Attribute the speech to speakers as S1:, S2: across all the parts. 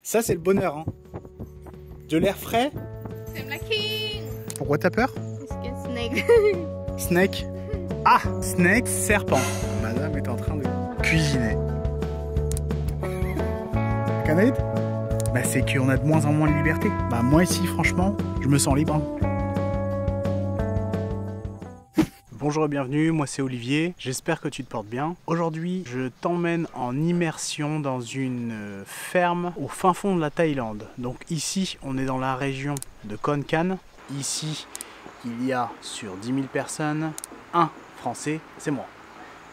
S1: Ça, c'est le bonheur. Hein. De l'air frais. Pourquoi t'as peur?
S2: Snake.
S1: Snake. Ah, snake, serpent. Madame est en train de cuisiner. Canaïd? Bah, c'est qu'on a de moins en moins de liberté. Bah, moi ici, franchement, je me sens libre. Bonjour et bienvenue, moi c'est Olivier, j'espère que tu te portes bien. Aujourd'hui, je t'emmène en immersion dans une ferme au fin fond de la Thaïlande. Donc ici, on est dans la région de Khon Kaen. Ici, il y a sur 10 000 personnes, un Français, c'est moi.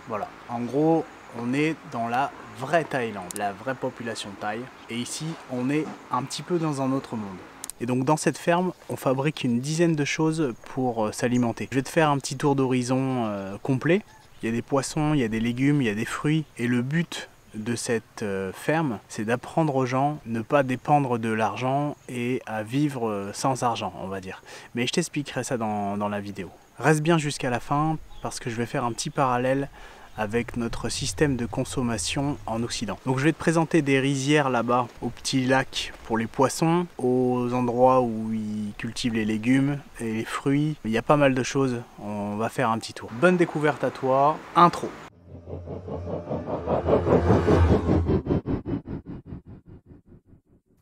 S1: Voilà, en gros, on est dans la vraie Thaïlande, la vraie population thaï. Et ici, on est un petit peu dans un autre monde. Et donc dans cette ferme, on fabrique une dizaine de choses pour s'alimenter. Je vais te faire un petit tour d'horizon complet. Il y a des poissons, il y a des légumes, il y a des fruits. Et le but de cette ferme, c'est d'apprendre aux gens ne pas dépendre de l'argent et à vivre sans argent, on va dire. Mais je t'expliquerai ça dans la vidéo. Reste bien jusqu'à la fin parce que je vais faire un petit parallèle avec notre système de consommation en Occident. Donc je vais te présenter des rizières là-bas, au petit lac pour les poissons, aux endroits où ils cultivent les légumes et les fruits. Il y a pas mal de choses, on va faire un petit tour. Bonne découverte à toi, intro.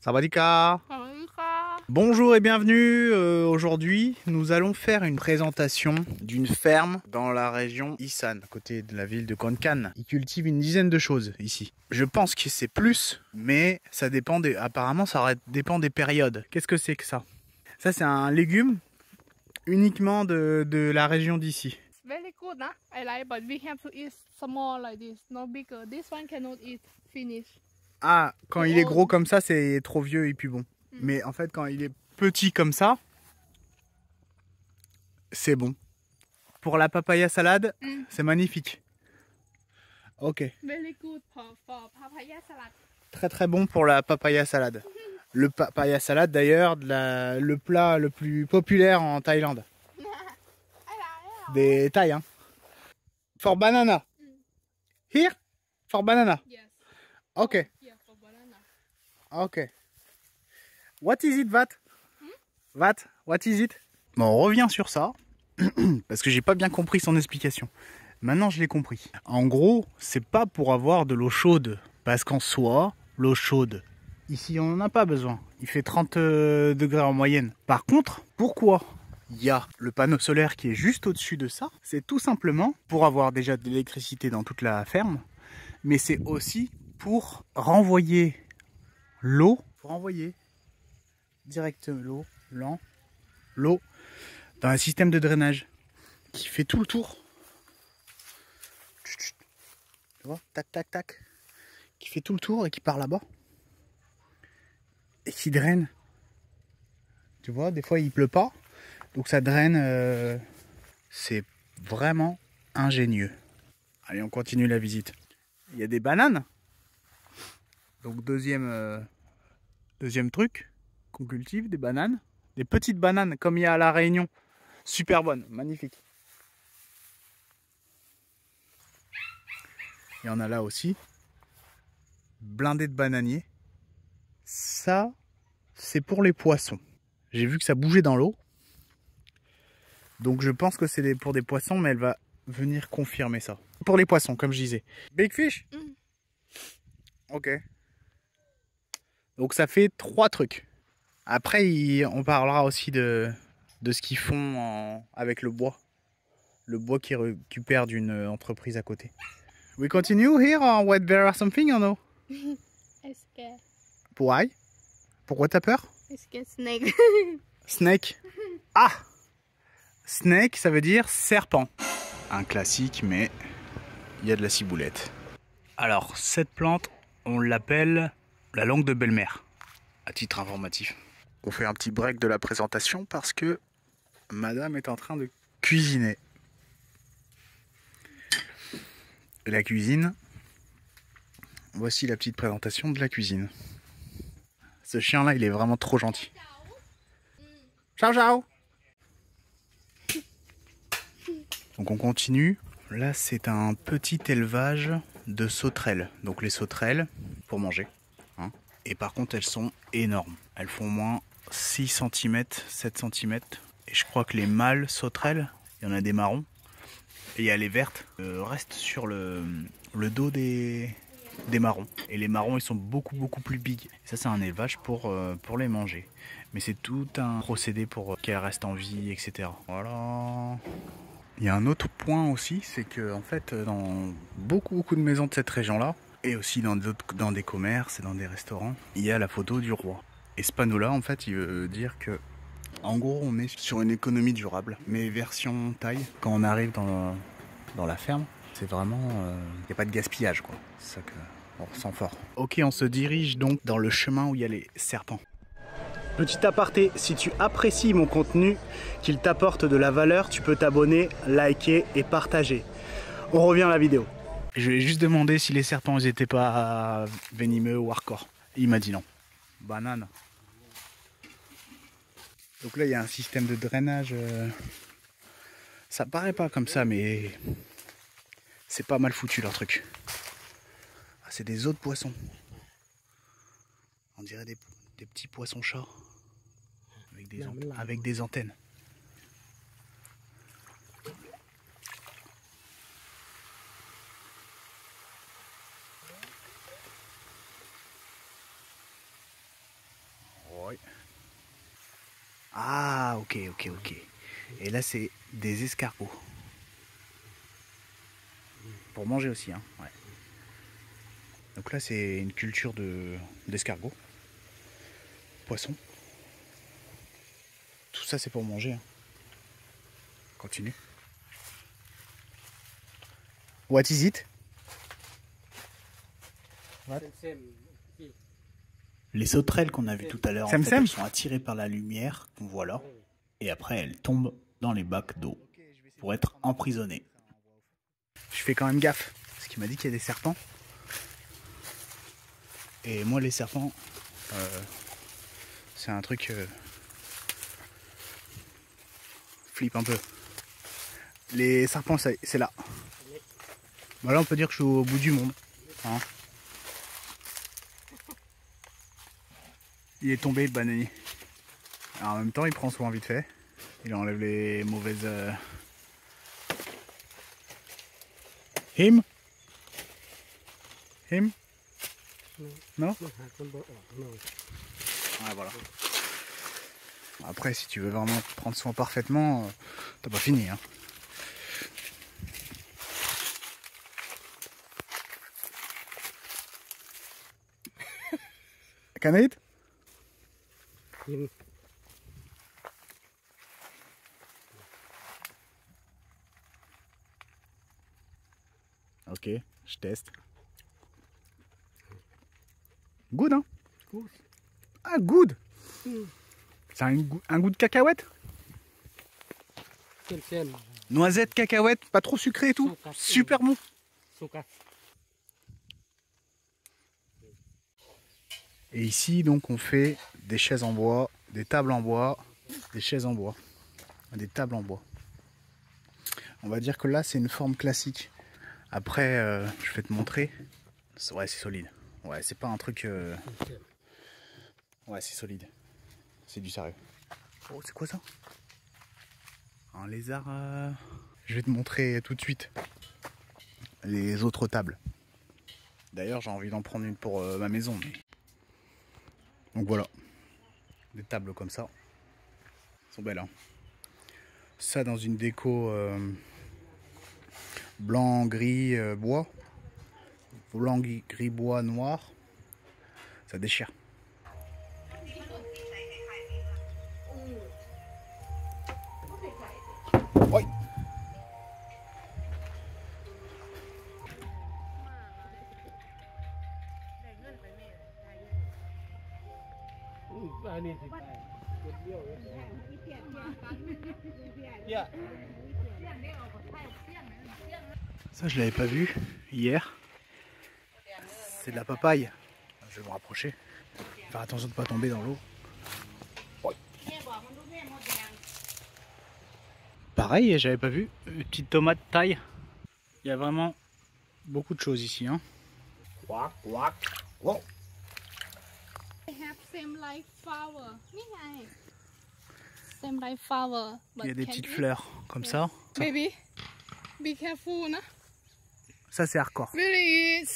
S1: Sawadika. Bonjour et bienvenue. Aujourd'hui, nous allons faire une présentation d'une ferme dans la région Isan, à côté de la ville de Khon Kaen. Ils cultivent une dizaine de choses ici. Je pense que c'est plus, mais ça dépend apparemment, ça dépend des périodes. Qu'est-ce que c'est que ça? Ça, c'est un légume uniquement de la région d'ici.
S2: Very good, nah? I like, but we have to eat small like this, not bigger. This one cannot eat finish.
S1: Ah, quand il est gros comme ça, c'est trop vieux et puis bon. Mais en fait, quand il est petit comme ça, c'est bon. Pour la papaya salade, c'est magnifique. Ok.
S2: Very good for papaya salad.
S1: Très très bon pour la papaya salade. Le papaya salade d'ailleurs, le plat le plus populaire en Thaïlande. Des Thaïs, hein. For banana. Here? For banana.
S2: Yes.
S1: Ok.
S2: Yeah, for banana.
S1: Ok. What is it, Vat? What is it? Bon, on revient sur ça, parce que j'ai pas bien compris son explication. Maintenant, je l'ai compris. En gros, c'est pas pour avoir de l'eau chaude, parce qu'en soi, l'eau chaude, ici, on n'en a pas besoin. Il fait 30 degrés en moyenne. Par contre, pourquoi il y a le panneau solaire qui est juste au-dessus de ça? C'est tout simplement pour avoir déjà de l'électricité dans toute la ferme, mais c'est aussi pour renvoyer l'eau, directement l'eau dans un système de drainage qui fait tout le tour. Tu vois, tac tac tac, qui fait tout le tour et qui part là-bas et qui draine. Tu vois, des fois il pleut pas, donc ça draine. C'est vraiment ingénieux. Allez, on continue la visite. Il y a des bananes. Donc deuxième truc qu'on cultive, des bananes. Des petites bananes comme il y a à La Réunion. Super bonnes, magnifiques. Il y en a là aussi. Blindé de bananiers. Ça, c'est pour les poissons. J'ai vu que ça bougeait dans l'eau. Donc je pense que c'est pour des poissons, mais elle va venir confirmer ça. Pour les poissons, comme je disais. Big fish? Ok. Donc ça fait 3 trucs. Après, on parlera aussi de ce qu'ils font avec le bois. Le bois qu'ils récupèrent d'une entreprise à côté. We continue here or what, there are something or no?
S2: I'm scared.
S1: Why? Pourquoi t'as peur?
S2: I'm scared snake.
S1: Snake. Ah! Snake, ça veut dire serpent. Un classique, mais il y a de la ciboulette. Alors, cette plante, on l'appelle la langue de belle-mère, à titre informatif. On fait un petit break de la présentation parce que madame est en train de cuisiner. La cuisine. Voici la petite présentation de la cuisine. Ce chien-là, il est vraiment trop gentil. Ciao, ciao! Donc on continue. Là, c'est un petit élevage de sauterelles. Donc les sauterelles, pour manger. Hein. Et par contre, elles sont énormes. Elles font au moins 6 cm, 7 cm. Et je crois que les mâles sauterelles, il y en a des marrons. Et il y a les vertes, restent sur le dos des marrons. Et les marrons, ils sont beaucoup plus big. Et ça, c'est un élevage pour les manger. Mais c'est tout un procédé pour qu'elles restent en vie, etc. Voilà. Il y a un autre point aussi, c'est que en fait, dans beaucoup de maisons de cette région-là, et aussi dans des commerces et dans des restaurants, il y a la photo du roi. Et ce panneau-là, en fait, il veut dire que, en gros, on est sur une économie durable, mais version taille. Quand on arrive dans la ferme, c'est vraiment, il n'y a pas de gaspillage, quoi. C'est ça qu'on ressent fort. Ok, on se dirige donc dans le chemin où il y a les serpents. Petit aparté, si tu apprécies mon contenu, qu'il t'apporte de la valeur, tu peux t'abonner, liker et partager. On revient à la vidéo. Je lui ai juste demandé si les serpents ils étaient pas venimeux ou hardcore. Il m'a dit non. Banane. Donc là il y a un système de drainage. Ça paraît pas comme ça mais c'est pas mal foutu leur truc. Ah, c'est des os de poissons. On dirait des petits poissons chats avec des antennes. Ouais. Ah ok. Et là c'est des escargots. Pour manger aussi, hein. Ouais. Donc là c'est une culture d'escargots. Poissons. Tout ça c'est pour manger. Hein. Continue. What is it? What? Les sauterelles qu'on a vues tout à l'heure, en fait, elles sont attirées par la lumière qu'on voit là. Et après elles tombent dans les bacs d'eau pour être emprisonnées. Je fais quand même gaffe, parce qu'il m'a dit qu'il y a des serpents. Et moi les serpents, c'est un truc... flippe un peu. Les serpents, c'est là. Bah là, on peut dire que je suis au bout du monde. Hein. Il est tombé, le bananier. Alors, en même temps, il prend soin vite fait. Il enlève les mauvaises... Him? Non? Ouais, voilà. Après, si tu veux vraiment prendre soin parfaitement, t'as pas fini. Hein. Can I eat? Ok, je teste. Good, hein? Ah, good! C'est un goût de cacahuète? Noisette, cacahuète, pas trop sucré et tout? Super bon! Et ici, donc, on fait des chaises en bois, des tables en bois, des chaises en bois, des tables en bois. On va dire que là, c'est une forme classique. Après, je vais te montrer. Ouais, c'est solide. Ouais, c'est pas un truc... Ouais, c'est solide. C'est du sérieux. Oh, c'est quoi ça? Un lézard. Je vais te montrer tout de suite les autres tables. D'ailleurs, j'ai envie d'en prendre une pour ma maison. Mais... Donc voilà. Des tables comme ça. Elles sont belles, hein. Ça dans une déco blanc, gris, bois. Blanc, gris, bois, noir. Ça déchire. Oui. Ça, je l'avais pas vu hier. C'est de la papaye. Je vais me rapprocher. Faire attention de ne pas tomber dans l'eau. Ouais. Pareil, j'avais pas vu. Une petite tomate taille. Il y a vraiment beaucoup de choses ici. Hein. Wow.
S2: same like flower. นี่ไง Same like flower.
S1: Il y a des petites fleurs comme ça.
S2: Baby, be careful, na.
S1: Ça c'est hardcore.
S2: Really,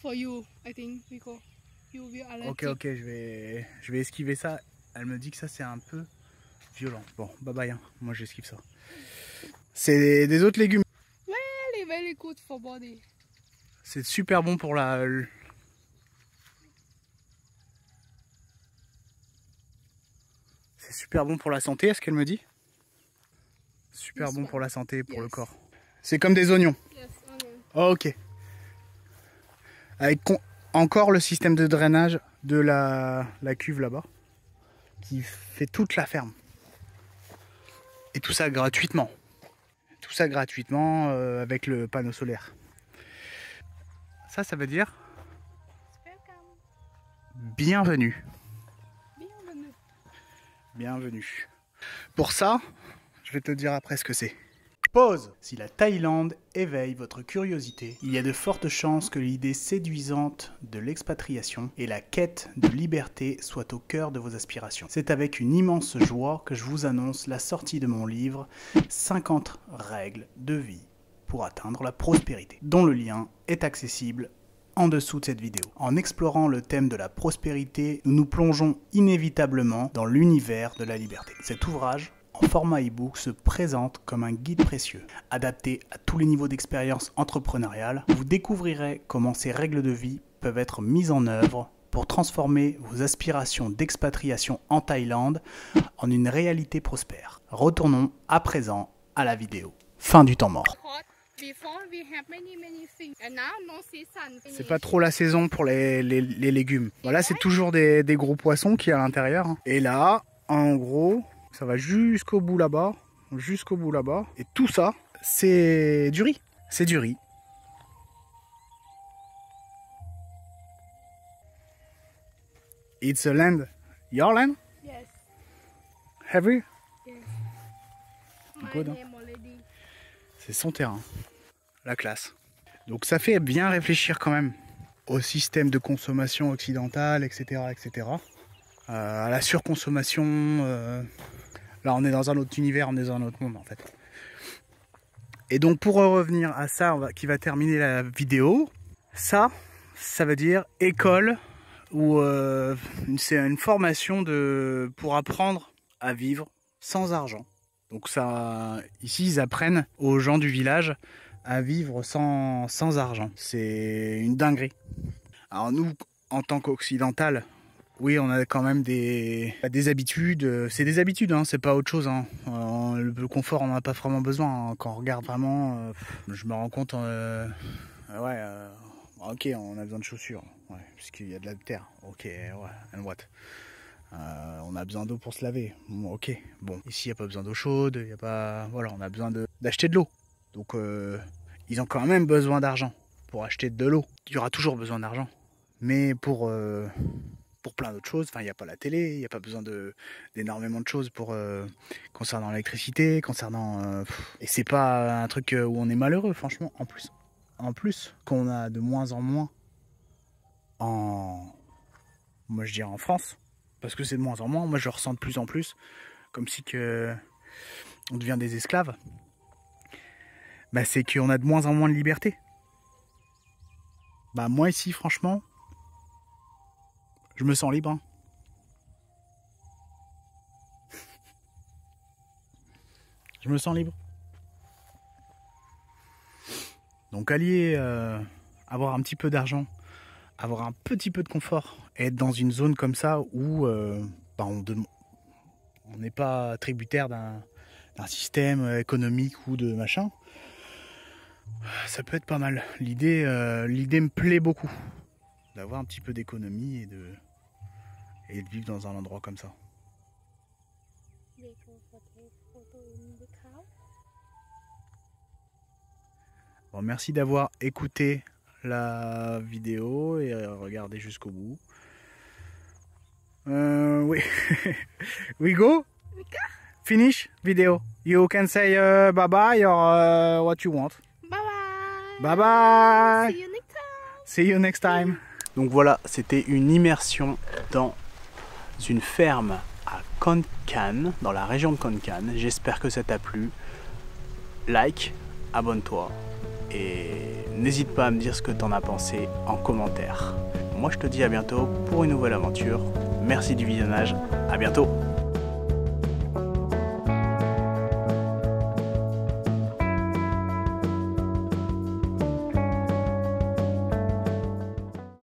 S2: for you, I think, Rico. You will allergic.
S1: Ok, je vais esquiver ça. Elle me dit que ça c'est un peu violent. Bon, bye bye, hein. Moi j'esquive ça. C'est des autres légumes.
S2: Very, very good for body.
S1: C'est super bon pour la... C'est super bon pour la santé, est-ce qu'elle me dit? Super bon pour la santé, pour le corps. C'est comme des oignons.
S2: Yes, onion.
S1: Oh, ok. Avec encore le système de drainage de la cuve là-bas, qui fait toute la ferme. Et tout ça gratuitement. Tout ça gratuitement avec le panneau solaire. Ça veut dire
S2: Welcome.
S1: bienvenue.
S2: Bienvenue.
S1: Bienvenue. Pour ça, je vais te dire après ce que c'est. Pause. Si la Thaïlande éveille votre curiosité, il y a de fortes chances que l'idée séduisante de l'expatriation et la quête de liberté soient au cœur de vos aspirations. C'est avec une immense joie que je vous annonce la sortie de mon livre 50 règles de vie pour atteindre la prospérité, dont le lien est accessible en dessous de cette vidéo. En explorant le thème de la prospérité, nous nous plongeons inévitablement dans l'univers de la liberté. Cet ouvrage, en format e-book, se présente comme un guide précieux. Adapté à tous les niveaux d'expérience entrepreneuriale, vous découvrirez comment ces règles de vie peuvent être mises en œuvre pour transformer vos aspirations d'expatriation en Thaïlande en une réalité prospère. Retournons à présent à la vidéo. Fin du temps mort. C'est pas trop la saison pour les légumes. Voilà, c'est toujours des gros poissons qui y a à l'intérieur. Et là, en gros, ça va jusqu'au bout là-bas. Jusqu'au bout là-bas. Et tout ça, c'est du riz. C'est du riz. It's a land. Your land?
S2: Yes.
S1: Have you?
S2: Yes.
S1: Good,
S2: My
S1: hein?
S2: name already.
S1: C'est son terrain. La classe. Donc ça fait bien réfléchir quand même au système de consommation occidentale, etc. etc. À la surconsommation. Là on est dans un autre univers, on est dans un autre monde en fait. Et donc pour revenir à ça, qui va terminer la vidéo, ça veut dire école ou c'est une formation pour apprendre à vivre sans argent. Donc ça, ici ils apprennent aux gens du village à vivre sans argent. C'est une dinguerie. Alors nous, en tant qu'occidental, oui, on a quand même des habitudes. C'est des habitudes, hein, c'est pas autre chose. Hein. Le confort, on n'en a pas vraiment besoin. Hein. Quand on regarde vraiment, je me rends compte, ok, on a besoin de chaussures, ouais, puisqu'il y a de la terre. Ok, ouais, and what? On a besoin d'eau pour se laver. Bon, ok, bon, ici il n'y a pas besoin d'eau chaude, y a pas, voilà, on a besoin d'acheter de l'eau. Donc ils ont quand même besoin d'argent pour acheter de l'eau. Il y aura toujours besoin d'argent. Mais pour plein d'autres choses, enfin il n'y a pas la télé, il n'y a pas besoin d'énormément de choses concernant l'électricité, concernant... et c'est pas un truc où on est malheureux, franchement, en plus qu'on a de moins en moins moi je dirais en France, parce que c'est de moins en moins, moi je ressens de plus en plus, comme si on devient des esclaves. Bah, c'est qu'on a de moins en moins de liberté. Bah moi ici franchement, je me sens libre. Hein. Je me sens libre. Donc allier avoir un petit peu d'argent, avoir un petit peu de confort, et être dans une zone comme ça où on n'est pas tributaire d'un système économique ou de machin, ça peut être pas mal. L'idée me plaît beaucoup, d'avoir un petit peu d'économie et de vivre dans un endroit comme ça. Bon, merci d'avoir écouté la vidéo et regardé jusqu'au bout. Oui. We go? Finish video. You can say bye bye or what you want.
S2: Bye bye.
S1: Bye bye.
S2: See you next time.
S1: See you next time. Donc voilà, c'était une immersion dans une ferme à Konkan, dans la région de Konkan. J'espère que ça t'a plu. Like, abonne-toi et n'hésite pas à me dire ce que t'en as pensé en commentaire. Moi je te dis à bientôt pour une nouvelle aventure. Merci du visionnage, à bientôt.